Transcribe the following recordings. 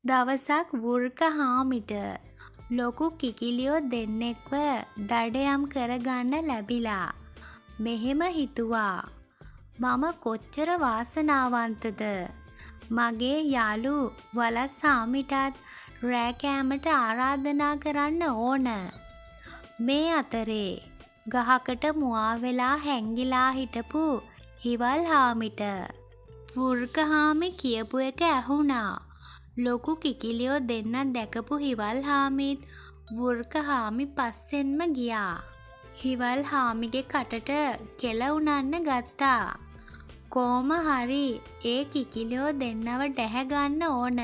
දවසක් වෘක හාමිට ලොකු කිකිලියෝ දෙන්නෙක්ව දඩයම් කරගන්න ලැබිලා. මෙහෙම හිතුවා. මම කොච්චර වාසනාවන්තද. මගේ යාළු වලස් හාමිටත් රෑ කෑමට ආරාධනා කරන්න ඕන. මේ අතරේ ගහකට මුවා වෙලා හැංගිලා හිටපු හිවල් හාමිට වෘක හාමි කියපු එක ඇහුණා. ලොකු කිකිලියෝ දෙන්න දැකපු හිවල් හාමිත් වෘක හාමි පස්සෙන්ම ගියා. හිවල් හාමිගේ කටට කෙල උනන්න ගත්තා. කොහොම හරි ඒ කිකිලියෝ දෙන්නව ඩැහැගන්න ඕන.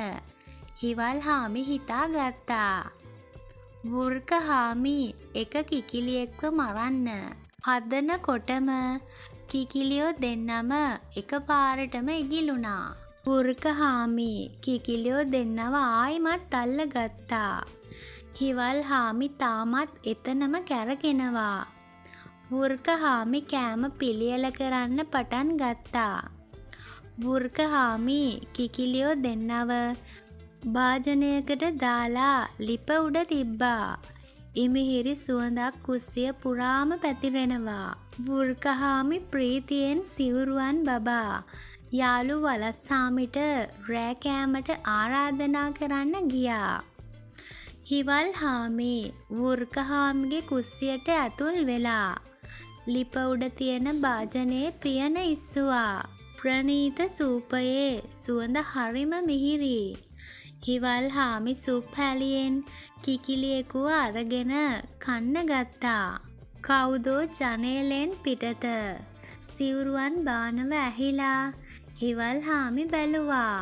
හිවල් හාමි හිතා ගත්තා. වෘක හාමි එක කිකිලියෙක්ව මරන්න හදනකොටම කිකිලියෝ දෙන්නම එකපාරටම ඉගිලුණා. වෘක හාමි කිකිලියෝ දෙන්නව ආයිමත් අල්ල ගත්තා. හිවල් හාමි තාමත් එතනම කැරකෙනවා. වෘක හාමි කෑම පිළියෙල කරන්න පටන් ගත්තා. වෘක හාමි කිකිලියෝ දෙන්නව භාජනයකට දාලා ලිප උඩ තිබ්බා. ඉමිහිරි සුවඳක් කුස්සිය පුරාම පැතිරෙනවා. වෘක හාමි ප්‍රීතියෙන් සිවුරුවන් බබා යාළු වලස් හාමිට රෑ කෑමට ආරාධනා කරන්න ගියා. හිවල් හාමි වෘක හාමිගේ කුස්සියට ඇතුල් වෙලා ලිප උඩ තියෙන භාජනයේ පියන ඉස්සුවා. ප්‍රණීත සූපයේ සුවඳ හරිම මිහිරි. හිවල් හාමි සුප් හැලියෙන් කිකිලියෙකුව අරගෙන කන්න ගත්තා. කවුදෝ ජනේලෙන් පිටත සිවුරුවන් බානව ඇහිලා හිවල් හාමි බැලුවා.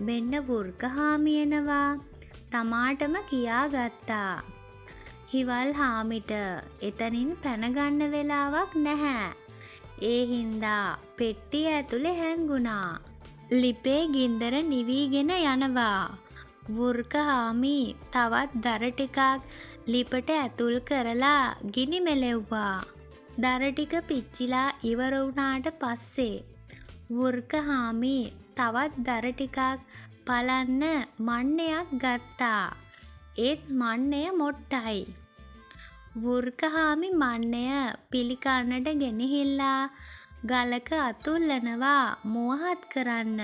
මෙන්න වෘක හාමි එනවා තමාටම කියා ගත්තා. හිවල් හාමිට එතනින් පැනගන්න වෙලාවක් නැහැ. ඒ හින්දා පෙට්ටිය ඇතුලේ හැංගුණා. ලිපේ ගින්දර නිවිගෙන යනවා. වෘක හාමි තවත් දර ටිකක් ලිපට ඇතුල් කරලා ගිනි මෙලෙව්වා. දර ටික පිච්චිලා ඉවර වුණාට පස්සේ වෘක හාමි තවත් දර ටිකක් පලන්න මන්නයක් ගත්තා. ඒත් මන්නය මොට්ටයි. වෘක හාමි මන්නය පිළිකන්නට ගෙනහිල්ලා ගලක අතුල්ලනවා මුවහත් කරන්න.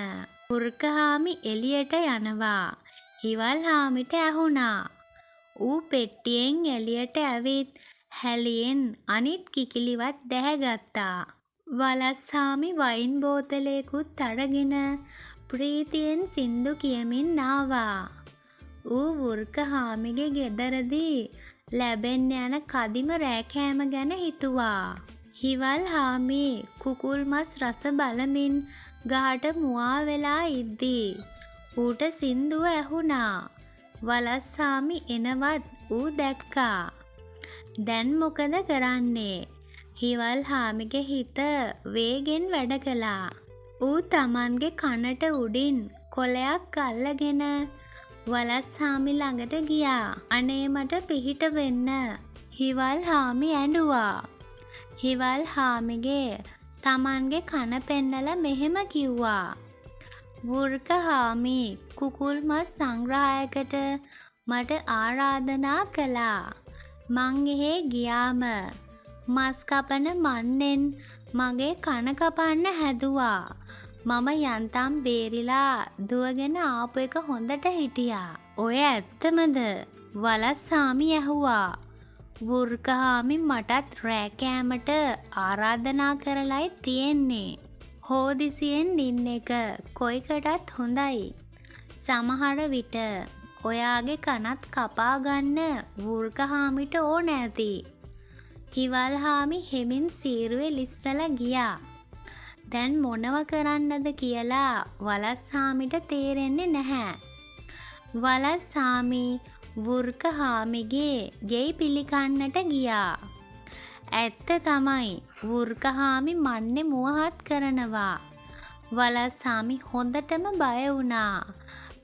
වෘක හාමි එළියට යනවා. හිවල් හාමිට ඇහුණා. ඌ පෙට්ටියෙන් එළියට ඇවිත් හැලියෙන් අනිත් කිකිලිවත් ඩැහැගත්තා. වලස් හාමි වයින් බෝතලයකුත් අරගෙන ප්‍රීතියෙන් සින්දු කියමින් ආවා. ඌ වෘක හාමිගේ ගෙදරදී ලැබෙන්න යන කදිම රෑ කෑම ගැන හිතුවා. හිවල් හාමි කුකුල් මස් රස බලමින් ගහට මුවා වෙලා ඉද්දී ඌට සින්දුව ඇහුණා. වලස් හාමි එනවත් ඌ දැක්කා. දැන් මොකද කරන්නේ? හිවල් හාමිගේ හිත වේගෙන් වැඩ කළා. ඌ තමන්ගේ කනට උඩින් කොලයක් අල්ලගෙන වලස් හාමි ළඟට ගියා. අනේ මට පිහිට වෙන්න හිවල් හාමි ඇඬුවා. හිවල් හාමිගේ තමන්ගේ කන පෙන්නලා මෙහෙම කිව්වා. වෘක හාමි කුකුල් මස් සංග්‍රහයකට මට ආරාධනා කළා. මං එහෙ ගියාම මස් කපන මන්නෙන් මගේ කන කපන්න හැදුවා. මම යන්තම් බේරිලා දුවගෙන ආපු එක හොඳට හිටියා. ඔය ඇත්තමද? වලස් හාමි ඇහුවා. වෘක හාමි මටත් රෑ කෑමට ආරාධනා කරලයි තියෙන්නේ. හෝදිසියෙන් ඉන්න එක කොයිකටත් හොඳයි. සමහර විට ඔයාගේ කනත් කපා ගන්න වෘක හාමිට ඕන ඇති. හිවල් හාමි හෙමින් සීරුවේ ලිස්සලා ගියා. දැන් මොනව කරන්නද කියලා වලස් හාමිට තේරෙන්නේ නැහැ. වලස් හාමි වෘක හාමිගේ ගෙයි පිළිකන්නට ගියා. ඇත්ත තමයි වෘක හාමි මන්නේ මුවහත් කරනවා. වලස් හාමි හොඳටම බය වුණා.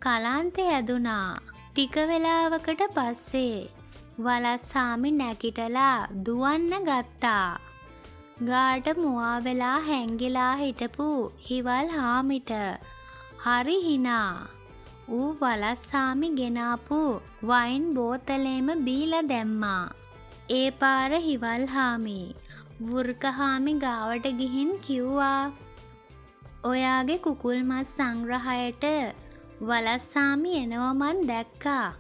කලන්තේ හැදුනා. ටික වෙලාවකට පස්සේ වලස් හාමි නැගිටලා දුවන්න ගත්තා. ගාට මුවා වෙලා හැංගිලා හිටපු හිවල් හාමිට හරි හිනා. ඌ වලස්සාමි ගෙනාපු වයින් බෝතලේම බීලා දැම්මා. ඒ පාර හිවල්හාමි වෘකහාමි ගාවට ගිහින් කිව්වා ඔයාගේ කුකුල් මස් සංග්‍රහයට වලස්සාමි එනවා මං දැක්කා.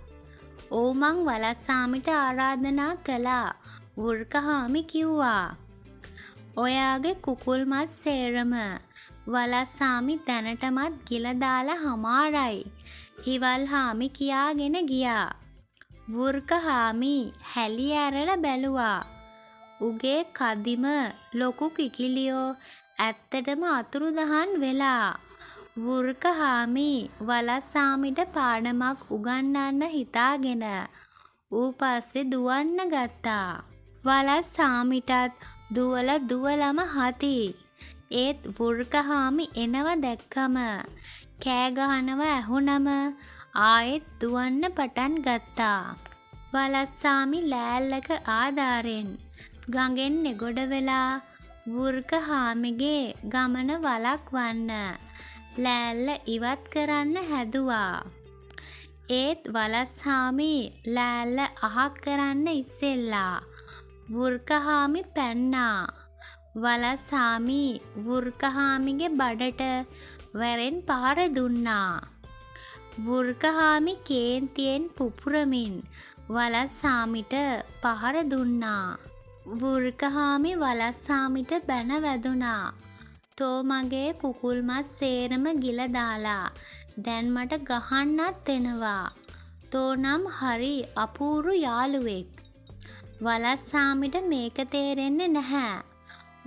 "ඔව් මං වලස්සාමිට ආරාධනා කළා." වෘකහාමි කිව්වා. "ඔයාගේ කුකුල් මස් සේරම වලස්සාමි දැනටමත් ගිල දාලා හමාරයි." හිවල්හාමි කියාගෙන ගියා. වෘකහාමි හැලි ඇරලා බැලුවා. උගේ කදිම ලොකු කිකිලියෝ ඇත්තටම අතුරුදහන් වෙලා. වෘකහාමි වලස්සාමිට පාඩමක් උගන්වන්න හිතාගෙන ඌ පස්සේ දුවන්න ගත්තා. වලස්සාමිටත් දුවලම හති. ඒත් වෘකහාමි එනව දැක්කම කෑ ගහනව ඇහුනම ආයෙත් දුවන්න පටන් ගත්තා. වලස්සාමි ලෑල්ලක ආධාරෙන් ගඟෙන් එගොඩ වෙලා වෘකහාමිගේ ගමන වළක්වන්න ලෑල්ල ඉවත් කරන්න හැදුවා. ඒත් වලස්සාමි ලෑල්ල අහක් කරන්න ඉස්සෙල්ලා වෘකහාමි පැන්නා. වලස්සාමි වෘකහාමිගේ බඩට වැරෙන් පහර දුන්නා. වෘකහාමි කේන්තියෙන් පුපුරමින් වලස්සාමිට පහර දුන්නා. වෘකහාමි වලස්සාමිට බැන වැදුනා. "තෝ මගේ කුකුල් මස් සේරම ගිල දාලා දැන් මට ගහන්නත් එනවා. තෝ නම් හරි අපූරු යාළුවෙක්." වලස්සාමිට මේක තේරෙන්නේ නැහැ.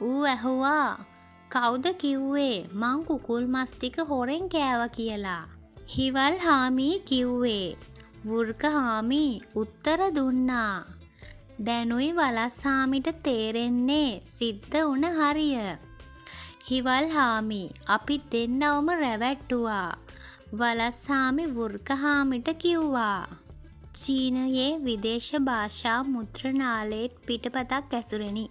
ඌ ඇහුවා "කවුද කිව්වේ මං කුකුල් මස් ටික හොරෙන් කෑවා කියලා?" හිවල්හාමි කිව්වේ. වෘකහාමි උත්තර දුන්නා. දැනුයි වලස්සාමිට තේරෙන්නේ සිද්ධ වුණ හරිය. හිවල්හාමි අපි දෙන්නවම රැවැට්ටුවා. වලස්සාමි වෘකහාමිට කිව්වා. චීනයේ විදේශ භාෂා මුද්‍රණාලේට පිටපතක් ඇසුරෙනි.